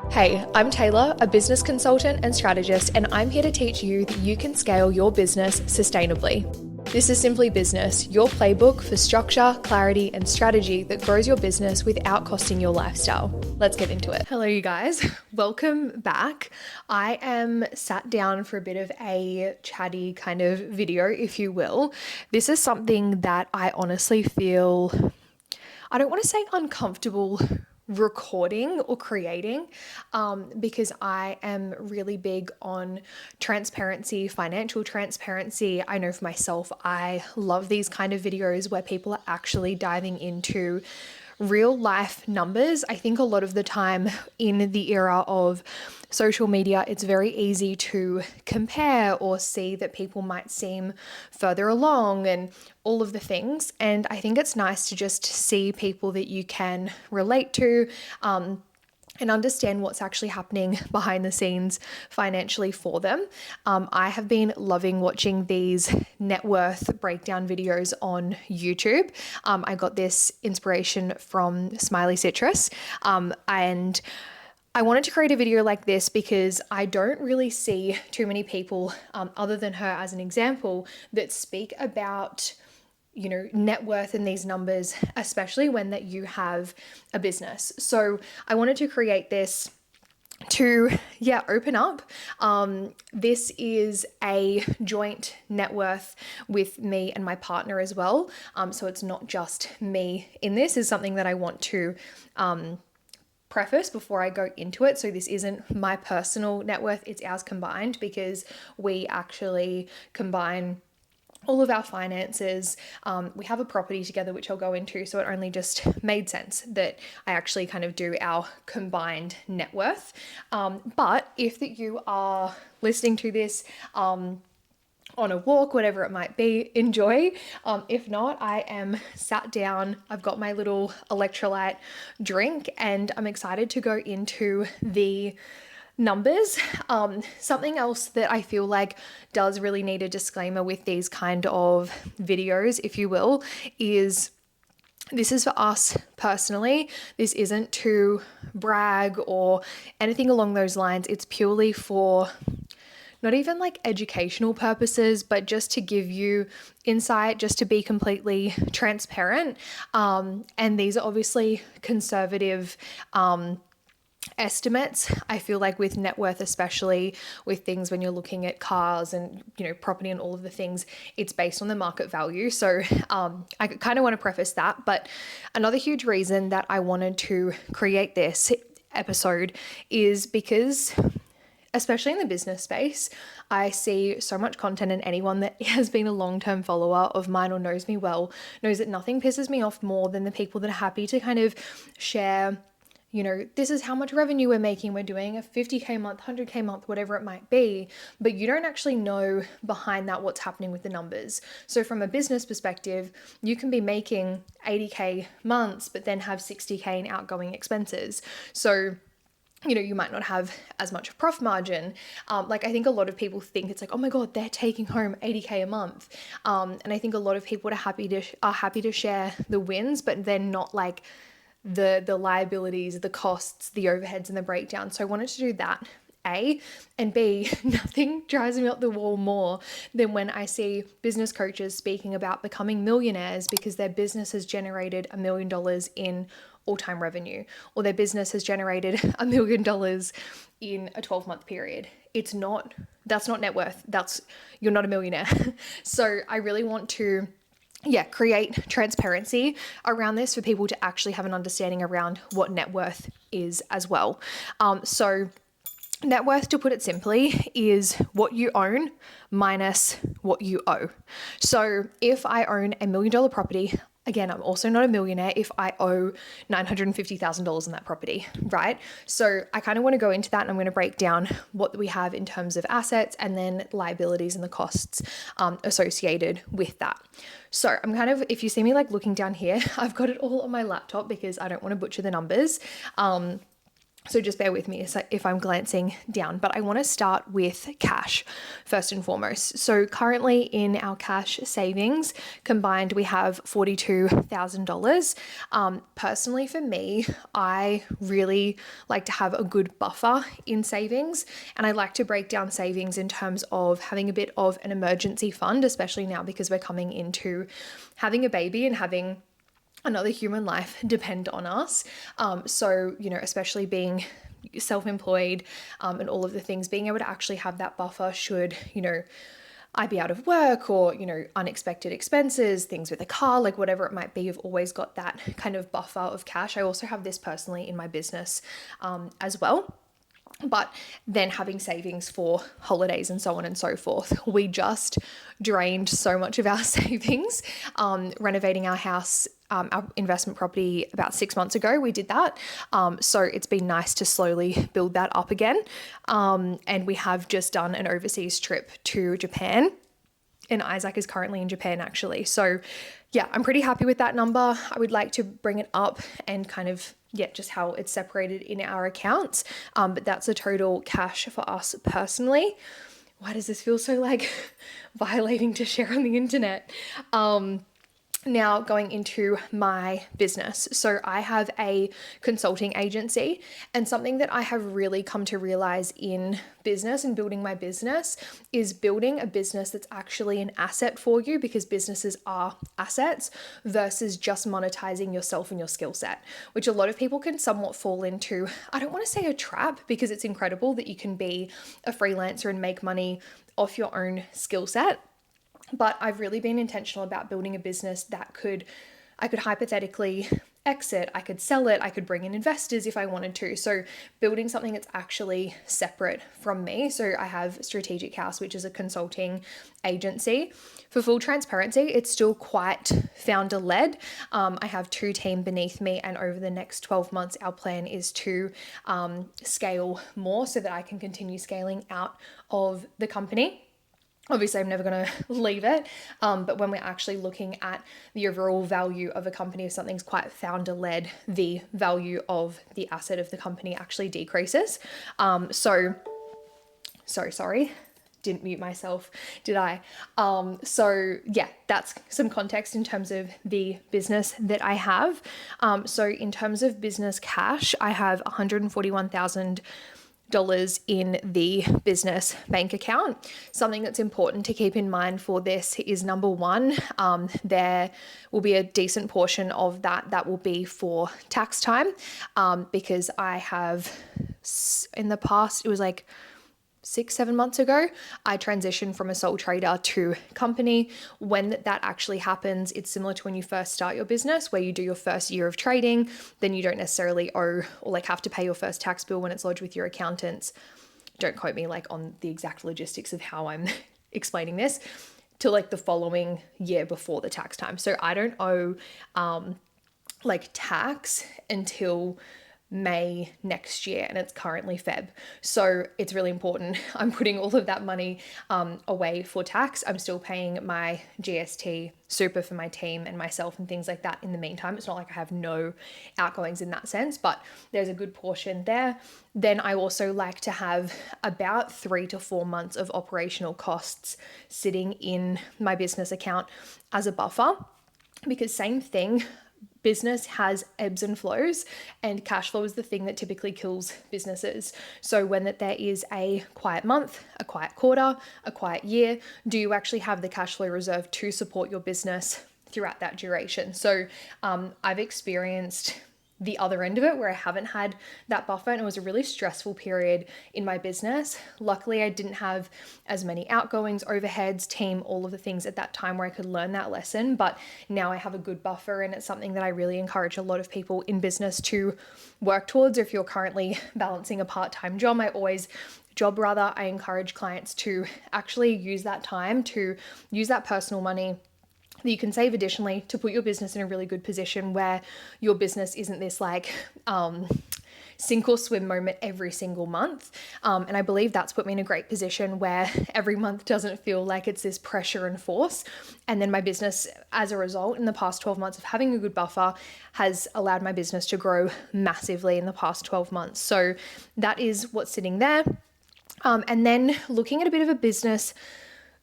Hey, I'm Taylor, a business consultant and strategist, and I'm here to teach you that you can scale your business sustainably. This is Simply Business, your playbook for structure, clarity, and strategy that grows your business without costing your lifestyle. Let's get into it. Hello, you guys. Welcome back. I am sat down for a bit of a chatty kind of video, if you will. This is something that I honestly feel, I don't want to say uncomfortable recording or creating because I am really big on transparency, financial transparency. I know for myself, I love these kind of videos where people are actually diving into real life numbers. I think a lot of the time in the era of social media, it's very easy to compare or see that people might seem further along and all of the things. And I think it's nice to just see people that you can relate to, and understand what's actually happening behind the scenes financially for them. I have been loving watching these net worth breakdown videos on YouTube. I got this inspiration from Smiley Citrus, and I wanted to create a video like this because I don't really see too many people, other than her as an example, that speak about net worth and these numbers, especially when that you have a business. So I wanted to create this to open up. This is a joint net worth with me and my partner as well. So it's not just me in this. Is something that I want to preface before I go into it. So this isn't my personal net worth, it's ours combined, because we actually combine all of our finances. We have a property together, which I'll go into. So it only just made sense that I actually kind of do our combined net worth. But if that you are listening to this, on a walk, whatever it might be, enjoy. If not, I am sat down, I've got my little electrolyte drink, and I'm excited to go into the numbers. Something else that I feel like does really need a disclaimer with these kind of videos, if you will, is this is for us personally. This isn't to brag or anything along those lines. It's purely for not even like educational purposes, but just to give you insight, just to be completely transparent. And these are obviously conservative estimates. I feel like with net worth, especially with things when you're looking at cars and property and all of the things, it's based on the market value. So I kind of want to preface that. But another huge reason that I wanted to create this episode is because, especially in the business space, I see so much content, and anyone that has been a long-term follower of mine or knows me well knows that nothing pisses me off more than the people that are happy to kind of share, this is how much revenue we're making. We're doing a 50K month, 100K month, whatever it might be, but you don't actually know behind that what's happening with the numbers. So from a business perspective, you can be making 80K months, but then have 60K in outgoing expenses. So you might not have as much of profit margin. I think a lot of people think it's like, oh my God, they're taking home 80K a month. And I think a lot of people are happy to share the wins, but then not like the liabilities, the costs, the overheads, and the breakdown. So I wanted to do that. A, and B, nothing drives me up the wall more than when I see business coaches speaking about becoming millionaires because their business has generated $1 million in all-time revenue, or their business has generated $1 million in a 12-month period. That's not net worth. You're not a millionaire. So I really want to create transparency around this for people to actually have an understanding around what net worth is as well. So net worth, to put it simply, is what you own minus what you owe. So if I own $1 million property, again, I'm also not a millionaire if I owe $950,000 on that property, right? So I kind of want to go into that, and I'm going to break down what we have in terms of assets and then liabilities and the costs associated with that. So I'm kind of, if you see me like looking down here, I've got it all on my laptop because I don't want to butcher the numbers. So just bear with me if I'm glancing down, but I want to start with cash first and foremost. So currently in our cash savings combined, we have $42,000. Personally for me, I really like to have a good buffer in savings, and I like to break down savings in terms of having a bit of an emergency fund, especially now because we're coming into having a baby and having another human life depend on us. So, especially being self-employed and all of the things, being able to actually have that buffer should, I be out of work or, unexpected expenses, things with a car, like whatever it might be, you've always got that kind of buffer of cash. I also have this personally in my business as well. But then having savings for holidays and so on and so forth. We just drained so much of our savings renovating our house, our investment property about 6 months ago. We did that. So it's been nice to slowly build that up again. And we have just done an overseas trip to Japan. And Isaac is currently in Japan actually. So yeah, I'm pretty happy with that number. I would like to bring it up and kind of, just how it's separated in our accounts. But that's the total cash for us personally. Why does this feel so like violating to share on the internet? Now going into my business. So I have a consulting agency, and something that I have really come to realize in business and building my business is building a business that's actually an asset for you, because businesses are assets, versus just monetizing yourself and your skill set, which a lot of people can somewhat fall into. I don't want to say a trap, because it's incredible that you can be a freelancer and make money off your own skill set. But I've really been intentional about building a business that I could hypothetically exit, I could sell it, I could bring in investors if I wanted to. So building something that's actually separate from me. So I have Strategic House, which is a consulting agency. For full transparency, it's still quite founder led. I have 2 team beneath me, and over the next 12 months, our plan is to scale more so that I can continue scaling out of the company. Obviously, I'm never going to leave it, but when we're actually looking at the overall value of a company, if something's quite founder-led, the value of the asset of the company actually decreases. Sorry, didn't mute myself, did I? So yeah, that's some context in terms of the business that I have. So in terms of business cash, I have $141,000 in the business bank account. Something that's important to keep in mind for this is, number one, there will be a decent portion of that will be for tax time, because I have in the past, it was like 6-7 months ago, I transitioned from a sole trader to company. When that actually happens, it's similar to when you first start your business, where you do your first year of trading, then you don't necessarily owe or like have to pay your first tax bill when it's lodged with your accountants. Don't quote me like on the exact logistics of how I'm explaining this, till like the following year before the tax time. So I don't owe like tax until May next year, and it's currently Feb. So it's really important. I'm putting all of that money away for tax. I'm still paying my GST, super for my team and myself and things like that in the meantime. It's not like I have no outgoings in that sense, but there's a good portion there. Then I also like to have about 3 to 4 months of operational costs sitting in my business account as a buffer, because same thing, business has ebbs and flows, and cash flow is the thing that typically kills businesses. So when there is a quiet month, a quiet quarter, a quiet year, do you actually have the cash flow reserve to support your business throughout that duration? So I've experienced the other end of it where I haven't had that buffer, and it was a really stressful period in my business. Luckily, I didn't have as many outgoings, overheads, team, all of the things at that time where I could learn that lesson. But now I have a good buffer, and it's something that I really encourage a lot of people in business to work towards. If you're currently balancing a part-time job, I encourage clients to actually use that time to use that personal money that you can save additionally to put your business in a really good position, where your business isn't this like sink or swim moment every single month. And I believe that's put me in a great position where every month doesn't feel like it's this pressure and force. And then my business, as a result, in the past 12 months of having a good buffer, has allowed my business to grow massively in the past 12 months. So that is what's sitting there. And then looking at a bit of a business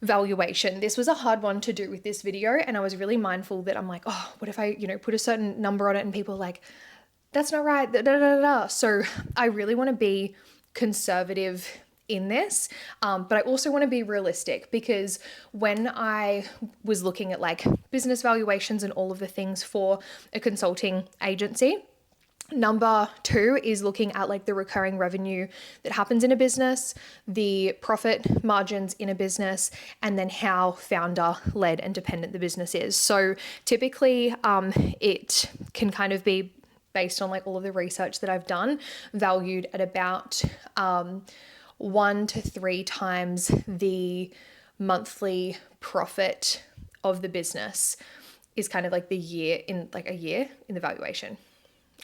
valuation. This was a hard one to do with this video, and I was really mindful that I'm like, oh, what if I, put a certain number on it and people are like, that's not right, da, da, da, da. So I really want to be conservative in this, but I also want to be realistic, because when I was looking at like business valuations and all of the things for a consulting agency, number 2 is looking at like the recurring revenue that happens in a business, the profit margins in a business, and then how founder led and dependent the business is. So typically it can kind of be, based on like all of the research that I've done, valued at about 1 to 3 times the monthly profit of the business is kind of like a year in the valuation.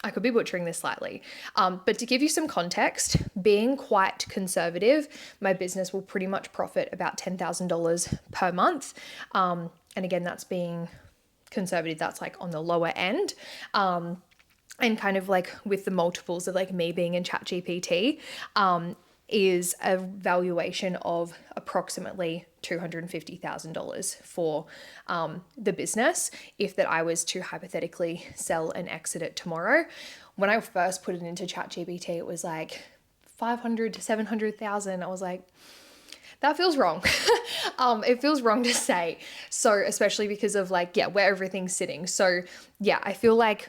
I could be butchering this slightly, but to give you some context, being quite conservative, my business will pretty much profit about $10,000 per month. And again, that's being conservative. That's like on the lower end. And kind of like with the multiples of like me being in ChatGPT, is a valuation of approximately $250,000 for the business, if that I was to hypothetically sell and exit it tomorrow. When I first put it into ChatGPT, it was like 500 to 700,000. I was like, that feels wrong. It feels wrong to say. So especially because of like, where everything's sitting. So I feel like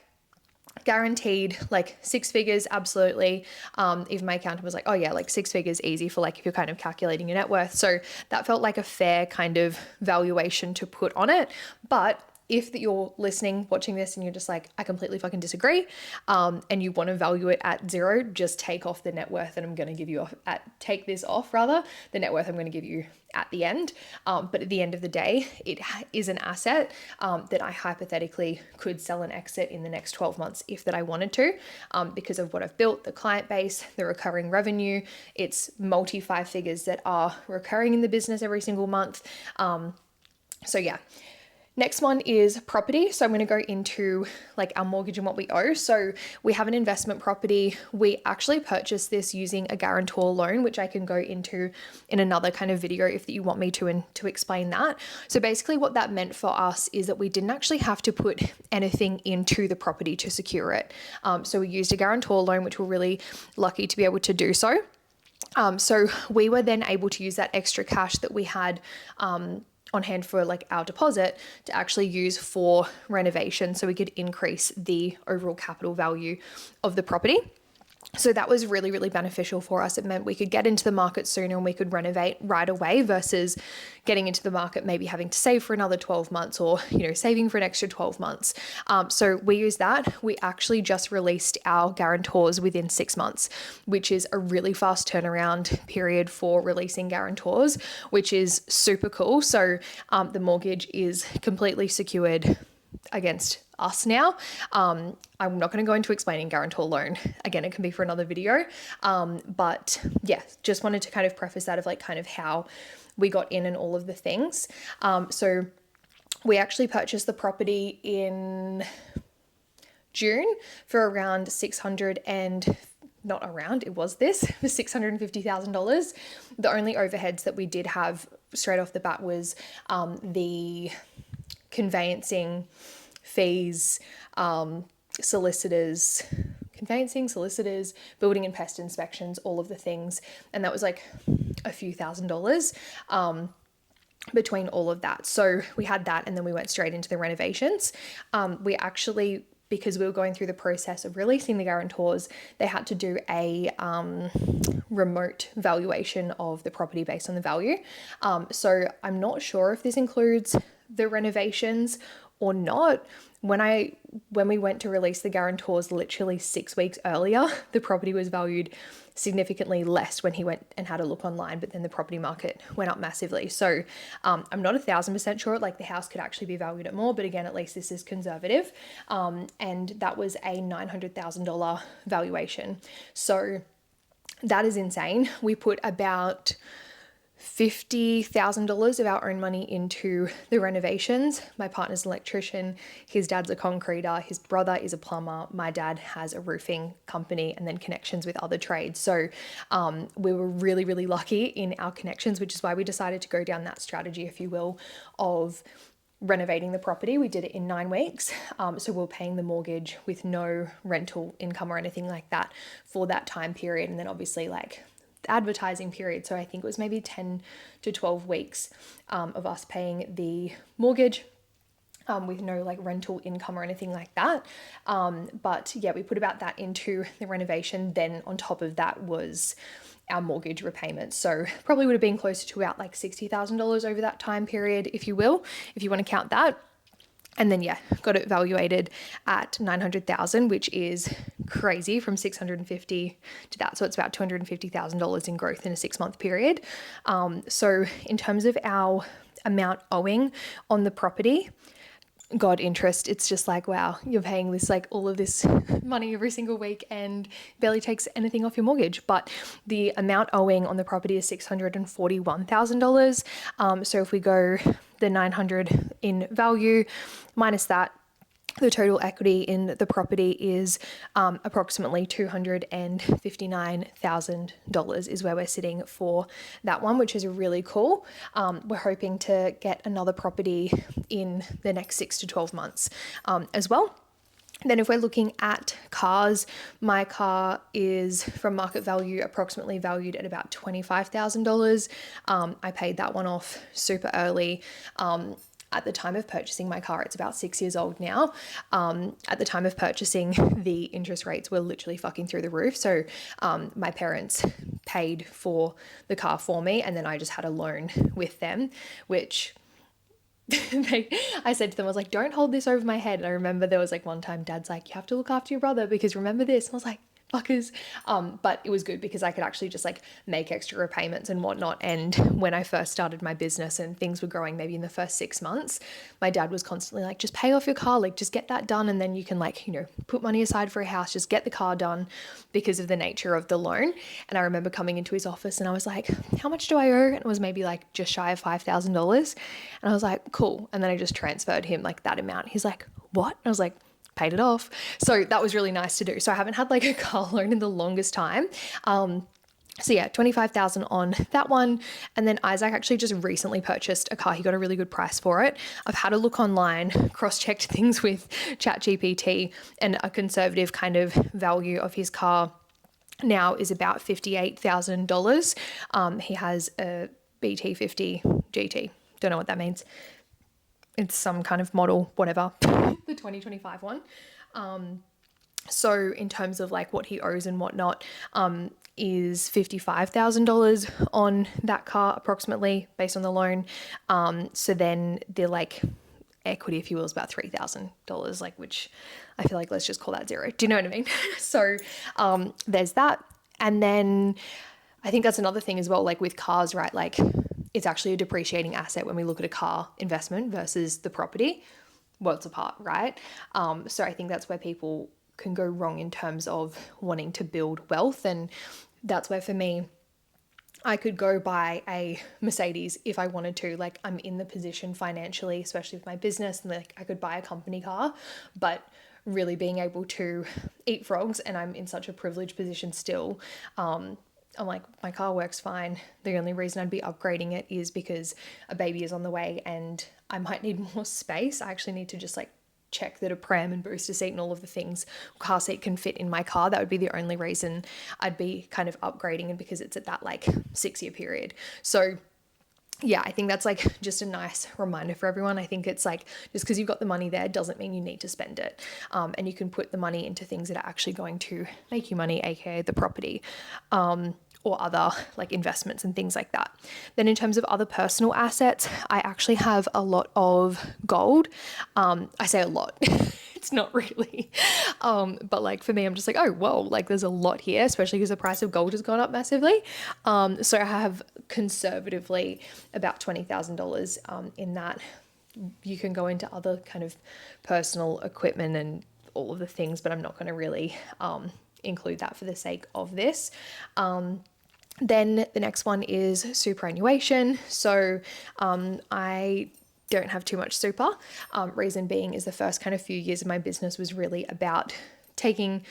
guaranteed like 6 figures, absolutely. Even my accountant was like, oh yeah, like 6 figures easy for like if you're kind of calculating your net worth. So that felt like a fair kind of valuation to put on it. But if that you're listening, watching this, and you're just like, I completely fucking disagree, and you want to value it at 0, just take off the net worth, and I'm going to give you take this off rather, the net worth I'm going to give you at the end. But at the end of the day, it is an asset that I hypothetically could sell and exit in the next 12 months if that I wanted to, because of what I've built, the client base, the recurring revenue. It's multi 5 figures that are recurring in the business every single month. Next one is property. So I'm going to go into like our mortgage and what we owe. So we have an investment property. We actually purchased this using a guarantor loan, which I can go into in another kind of video if you want me to, and to explain that. So basically what that meant for us is that we didn't actually have to put anything into the property to secure it. So we used a guarantor loan, which we're really lucky to be able to do so. So we were then able to use that extra cash that we had on hand for like our deposit to actually use for renovation, so we could increase the overall capital value of the property. So that was really, really beneficial for us. It meant we could get into the market sooner and we could renovate right away versus getting into the market, maybe having to save for another 12 months or, saving for an extra 12 months. So we use that. We actually just released our guarantors within 6 months, which is a really fast turnaround period for releasing guarantors, which is super cool. So the mortgage is completely secured against us now. I'm not going to go into explaining guarantor loan. Again, it can be for another video. But just wanted to kind of preface that of like kind of how we got in and all of the things. So we actually purchased the property in June for around $650,000. The only overheads that we did have straight off the bat was the conveyancing fees, solicitors, building and pest inspections, all of the things. And that was like a few $1,000s between all of that. So we had that, and then we went straight into the renovations. We actually, because we were going through the process of releasing the guarantors, they had to do a remote valuation of the property based on the value. So I'm not sure if this includes the renovations or not. when we went to release the guarantors literally 6 weeks earlier, the property was valued significantly less when he went and had a look online, but then the property market went up massively. So I'm not 1,000% sure, like the house could actually be valued at more, but again, at least this is conservative. And that was a $900,000 valuation. So that is insane. We put about $50,000 of our own money into the renovations. My partner's an electrician, his dad's a concreter, his brother is a plumber, my dad has a roofing company and then connections with other trades. So we were really, really lucky in our connections, which is why we decided to go down that strategy, if you will, of renovating the property. We did it in 9 weeks. So we're paying the mortgage with no rental income or anything like that for that time period. And then obviously like advertising period. So I think it was maybe 10 to 12 weeks of us paying the mortgage with no like rental income or anything like that. But yeah, we put about that into the renovation. Then on top of that was our mortgage repayments. So probably would have been closer to about like $60,000 over that time period, if you will, if you want to count that. And then, yeah, got it valuated at 900,000, which is crazy, from 650 to that. So it's about $250,000 in growth in a 6-month period. So in terms of our amount owing on the property, God, interest, it's just like, wow, you're paying this, like all of this money every single week and barely takes anything off your mortgage. But the amount owing on the property is $641,000. So if we go the 900 in value minus that, the total equity in the property is approximately $259,000 is where we're sitting for that one, which is really cool. We're hoping to get another property in the next 6 to 12 months as well. Then if we're looking at cars, my car is from market value approximately valued at about $25,000. I paid that one off super early. At the time of purchasing my car, it's about 6 years old now. At the time of purchasing, the interest rates were literally fucking through the roof. So my parents paid for the car for me, and then I just had a loan with them, which I said to them, I was like, don't hold this over my head. And I remember there was like one time Dad's like, you have to look after your brother because remember this. And I was like, fuckers. But it was good because I could actually just like make extra repayments and whatnot. And when I first started my business and things were growing, maybe in the first 6 months, my dad was constantly like, just pay off your car, like just get that done. And then you can like, you know, put money aside for a house, just get the car done because of the nature of the loan. And I remember coming into his office and I was like, how much do I owe? And it was maybe like just shy of $5,000. And I was like, cool. And then I just transferred him like that amount. He's like, what? And I was like, paid it off. So that was really nice to do. So I haven't had like a car loan in the longest time. So yeah, 25,000 on that one. And then Isaac actually just recently purchased a car. He got a really good price for it. I've had a look online, cross-checked things with ChatGPT, and a conservative kind of value of his car now is about $58,000. He has a BT50 GT. Don't know what that means. It's some kind of model, whatever, the 2025 one. So in terms of like what he owes and whatnot, is $55,000 on that car approximately based on the loan. So then the like equity, if you will, is about $3,000, like, which I feel like let's just call that zero. Do you know what I mean? So there's that. And then I think that's another thing as well, like with cars, right? Like it's actually a depreciating asset when we look at a car investment versus the property, worlds apart, right? So I think that's where people can go wrong in terms of wanting to build wealth. And that's where for me, I could go buy a Mercedes if I wanted to. Like I'm in the position financially, especially with my business, and like I could buy a company car, but really being able to eat frogs, and I'm in such a privileged position still. I'm like, my car works fine. The only reason I'd be upgrading it is because a baby is on the way and I might need more space. I actually need to just like check that a pram and booster seat and all of the things, car seat can fit in my car. That would be the only reason I'd be kind of upgrading, and because it's at that like 6-year period. So yeah, I think that's like just a nice reminder for everyone. I think it's like, just because you've got the money there doesn't mean you need to spend it. And you can put the money into things that are actually going to make you money, aka the property. or other like investments and things like that. Then in terms of other personal assets, I actually have a lot of gold. I say a lot. It's not really. But like for me, I'm just like, oh, whoa, like there's a lot here, especially because the price of gold has gone up massively. So I have conservatively about $20,000 in that. You can go into other kind of personal equipment and all of the things, but I'm not going to really include that for the sake of this. Then the next one is superannuation. So I don't have too much super. Reason being is the first kind of few years of my business was really about taking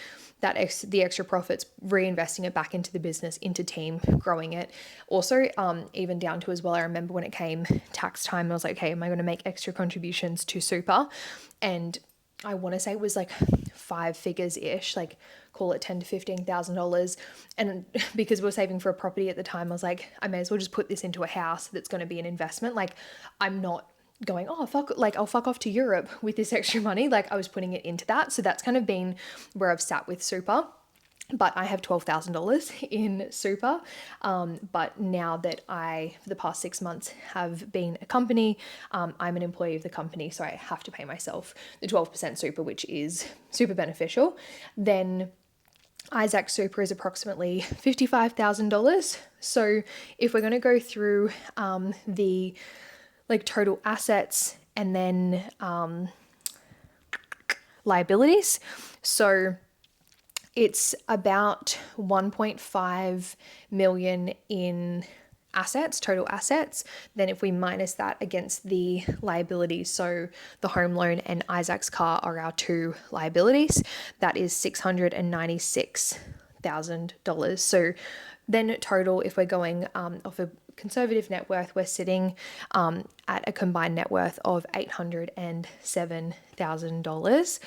the extra profits, reinvesting it back into the business, into team, growing it. Also, even down to as well, I remember when it came tax time, I was like, okay, am I going to make extra contributions to super? And I want to say it was like 5 figures-ish, like call it $10,000 to $15,000. And because we were saving for a property at the time, I was like, I may as well just put this into a house that's going to be an investment. Like I'm not going, oh, fuck, like I'll fuck off to Europe with this extra money. Like I was putting it into that. So that's kind of been where I've sat with super. But I have $12,000 in super. But now that for the past 6 months, have been a company, I'm an employee of the company, so I have to pay myself the 12% super, which is super beneficial. Then Isaac Super is approximately $55,000. So if we're going to go through the like total assets and then liabilities, so it's about 1.5 million in assets, total assets. Then if we minus that against the liabilities, so the home loan and Isaac's car are our 2 liabilities, that is $696,000. So then total, if we're going off a conservative net worth, we're sitting at a combined net worth of $807,000.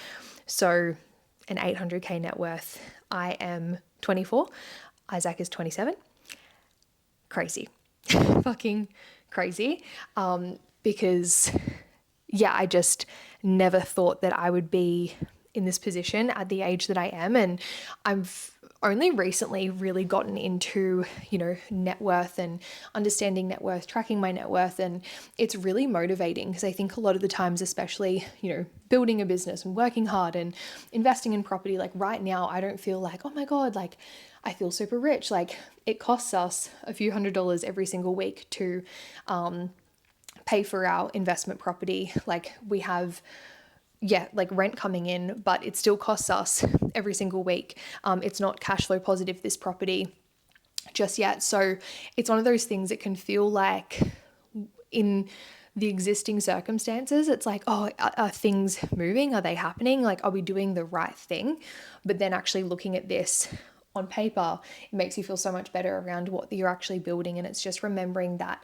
So an 800K net worth. I am 24. Isaac is 27. Crazy. Fucking crazy. Because yeah, I just never thought that I would be in this position at the age that I am. And I've only recently really gotten into, net worth and understanding net worth, tracking my net worth. And it's really motivating because I think a lot of the times, especially, building a business and working hard and investing in property, like right now, I don't feel like, oh my God, like I feel super rich. Like it costs us a few $100s every single week to pay for our investment property. Like we have like rent coming in, but it still costs us every single week. It's not cash flow positive, this property, just yet. So it's one of those things that can feel like in the existing circumstances, it's like, oh, are things moving? Are they happening? Like, are we doing the right thing? But then actually looking at this on paper, it makes you feel so much better around what you're actually building. And it's just remembering that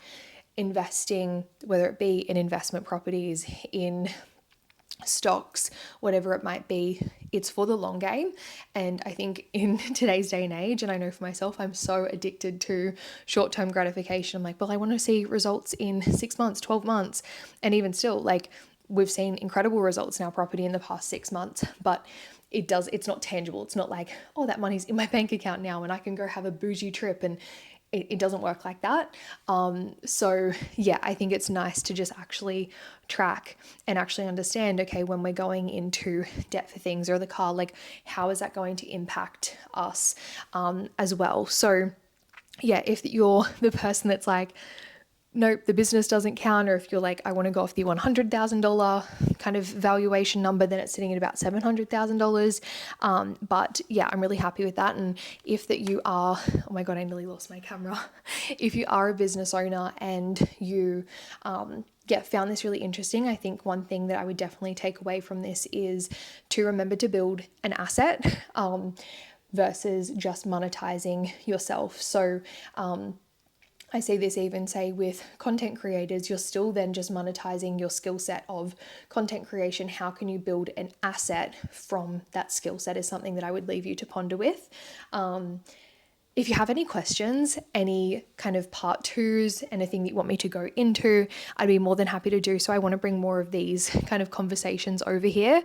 investing, whether it be in investment properties, in stocks, whatever it might be, it's for the long game. And I think in today's day and age, and I know for myself, I'm so addicted to short-term gratification. I'm like, well, I want to see results in 6 months, 12 months. And even still, like we've seen incredible results in our property in the past 6 months, but it's not tangible. It's not like, oh, that money's in my bank account now and I can go have a bougie trip. And it doesn't work like that. So yeah, I think it's nice to just actually track and actually understand, okay, when we're going into debt for things or the car, like how is that going to impact us as well? So yeah, if you're the person that's like, nope, the business doesn't count, or if you're like, I want to go off the $100,000 kind of valuation number, then it's sitting at about $700,000. But yeah, I'm really happy with that. And if that you are, oh my God, I nearly lost my camera. If you are a business owner and you found this really interesting, I think one thing that I would definitely take away from this is to remember to build an asset versus just monetizing yourself. So I see this even say with content creators, you're still then just monetizing your skill set of content creation. How can you build an asset from that skill set is something that I would leave you to ponder with. If you have any questions, any kind of part twos, anything that you want me to go into, I'd be more than happy to do so. I want to bring more of these kind of conversations over here.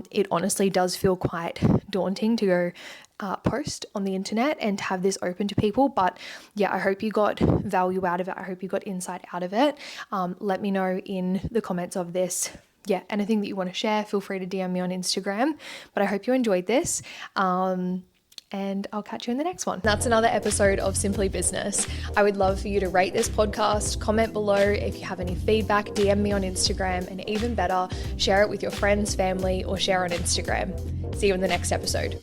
It honestly does feel quite daunting to go post on the internet and to have this open to people. But yeah, I hope you got value out of it. I hope you got insight out of it. Let me know in the comments of this. Yeah, anything that you want to share, feel free to DM me on Instagram. But I hope you enjoyed this. And I'll catch you in the next one. That's another episode of Simply Business. I would love for you to rate this podcast, comment below if you have any feedback, DM me on Instagram, and even better, share it with your friends, family, or share on Instagram. See you in the next episode.